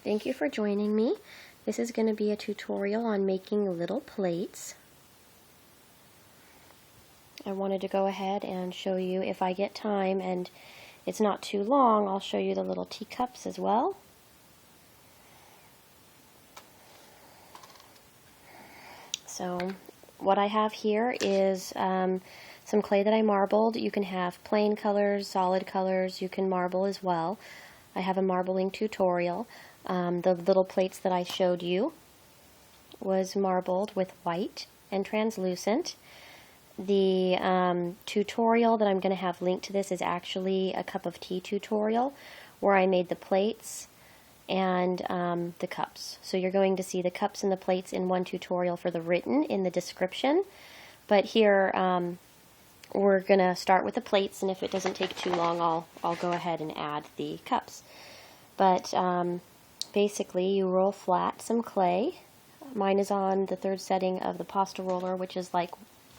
Thank you for joining me. This is going to be a tutorial on making little plates. I wanted to go ahead and show you, if I get time and it's not too long, I'll show you the little teacups as well. So what I have here is some clay that I marbled. You can have plain colors, solid colors, you can marble as well. I have a marbling tutorial. The little plates that I showed you was marbled with white and translucent. The tutorial that I'm going to have linked to this is actually a cup of tea tutorial where I made the plates and the cups. So you're going to see the cups and the plates in one tutorial for the written in the description. But here we're going to start with the plates, and if it doesn't take too long, I'll go ahead and add the cups. But basically, you roll flat some clay. Mine is on the third setting of the pasta roller, which is like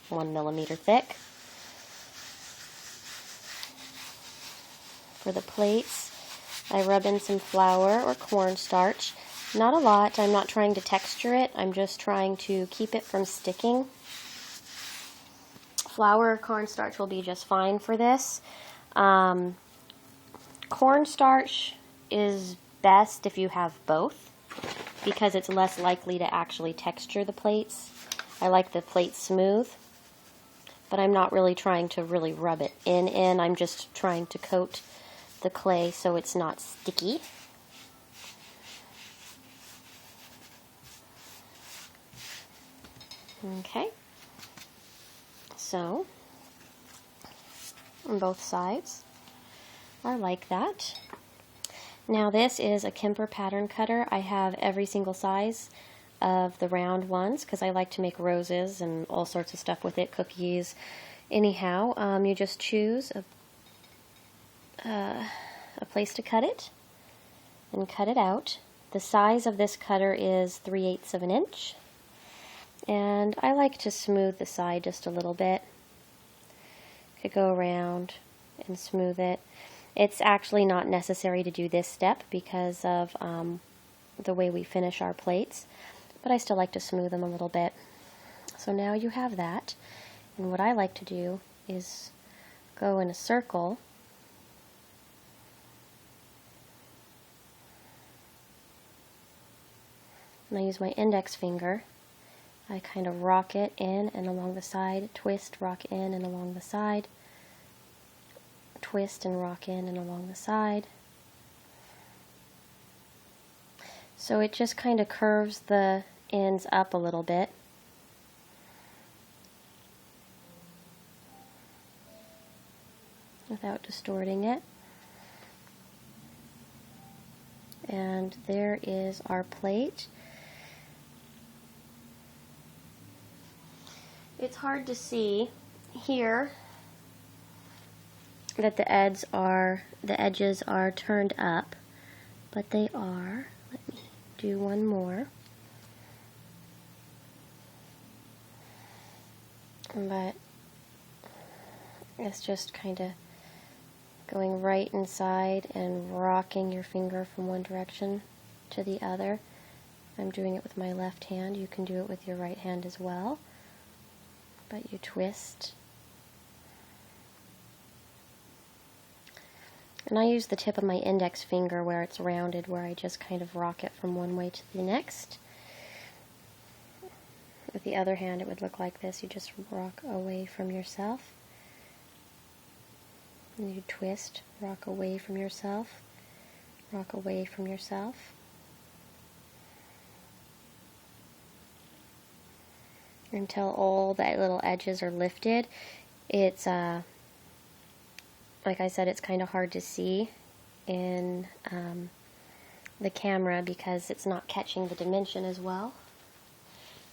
1 millimeter thick. For the plates, I rub in some flour or cornstarch. Not a lot. I'm not trying to texture it. I'm just trying to keep it from sticking. Flour or cornstarch will be just fine for this. Cornstarch is best if you have both, because it's less likely to actually texture the plates. I like the plates smooth, but I'm not really trying to really rub it in. I'm just trying to coat the clay so it's not sticky. Okay, so on both sides are like that. Now this is a Kemper pattern cutter. I have every single size of the round ones because I like to make roses and all sorts of stuff with it, cookies. Anyhow, you just choose a place to cut it and cut it out. The size of this cutter is 3/8 of an inch, and I like to smooth the side just a little bit. Could go around and smooth it. It's actually not necessary to do this step because of the way we finish our plates, but I still like to smooth them a little bit. So now you have that, and what I like to do is go in a circle and I use my index finger. I kind of rock it in and along the side, twist, rock in and along the side, twist and rock in and along the side. So it just kind of curves the ends up a little bit. Without distorting it. And there is our plate. It's hard to see here that the edges are turned up, but they are. Let me do one more. But it's just kind of going right inside and rocking your finger from one direction to the other. I'm doing it with my left hand. You can do it with your right hand as well. But you twist. And I use the tip of my index finger where it's rounded, where I just kind of rock it from one way to the next. With the other hand, it would look like this. You just rock away from yourself. And you twist, rock away from yourself, rock away from yourself. Until all the little edges are lifted. It's like I said, it's kind of hard to see in the camera because it's not catching the dimension as well,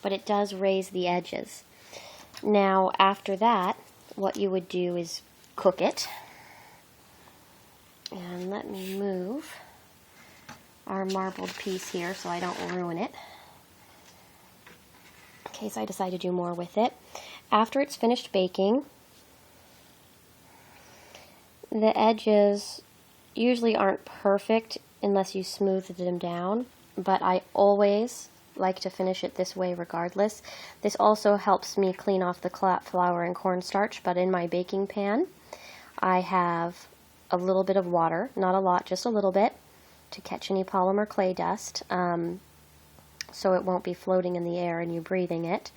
but it does raise the edges. Now after that, what you would do is cook it. And let me move our marbled piece here so I don't ruin it, in case I decide to do more with it. After it's finished baking, the edges usually aren't perfect unless you smoothed them down, but I always like to finish it this way regardless. This also helps me clean off the flour and cornstarch, but in my baking pan I have a little bit of water, not a lot, just a little bit, to catch any polymer clay dust, so it won't be floating in the air and you breathing it.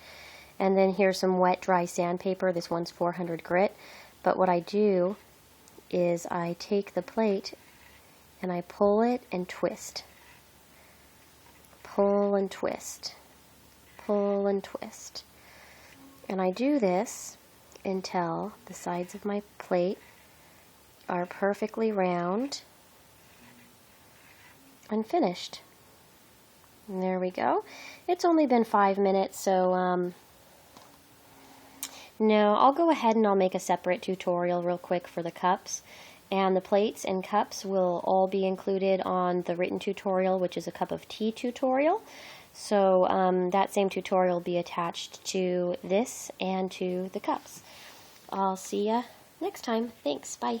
And then here's some wet dry sandpaper. This one's 400 grit, but what I do is I take the plate and I pull it and twist. Pull and twist. Pull and twist. And I do this until the sides of my plate are perfectly round and finished. And there we go. It's only been 5 minutes, so no, I'll go ahead and I'll make a separate tutorial real quick for the cups. And the plates and cups will all be included on the written tutorial, which is a cup of tea tutorial. So that same tutorial will be attached to this and to the cups. I'll see ya next time. Thanks. Bye.